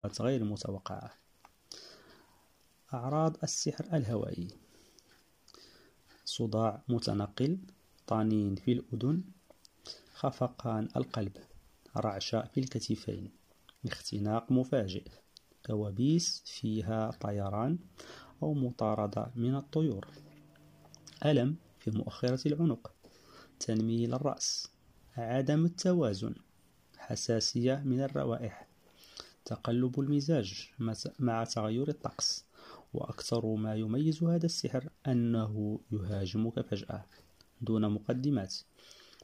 غير متوقعة. أعراض السحر الهوائي: صداع متنقل، طنين في الأذن، خفقان القلب، رعشة في الكتفين، اختناق مفاجئ، كوابيس فيها طيران أو مطاردة من الطيور، ألم في مؤخرة العنق، تنميل الرأس، عدم التوازن، حساسية من الروائح، تقلب المزاج مع تغير الطقس. وأكثر ما يميز هذا السحر أنه يهاجمك فجأة دون مقدمات،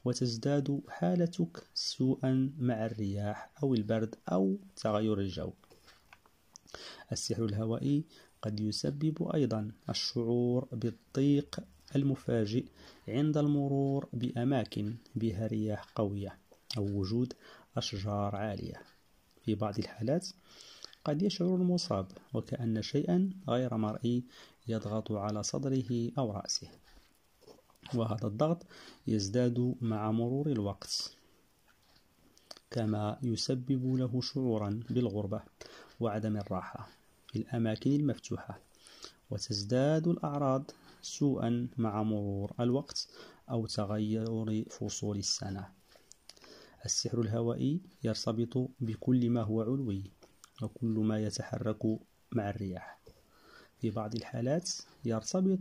وتزداد حالتك سوءا مع الرياح أو البرد أو تغير الجو. السحر الهوائي قد يسبب أيضا الشعور بالضيق المفاجئ عند المرور بأماكن بها رياح قوية أو وجود أشجار عالية. في بعض الحالات قد يشعر المصاب وكأن شيئا غير مرئي يضغط على صدره أو رأسه، وهذا الضغط يزداد مع مرور الوقت، كما يسبب له شعورا بالغربة وعدم الراحة في الأماكن المفتوحة، وتزداد الأعراض سوءا مع مرور الوقت أو تغير فصول السنة. السحر الهوائي يرتبط بكل ما هو علوي وكل ما يتحرك مع الرياح. في بعض الحالات يرتبط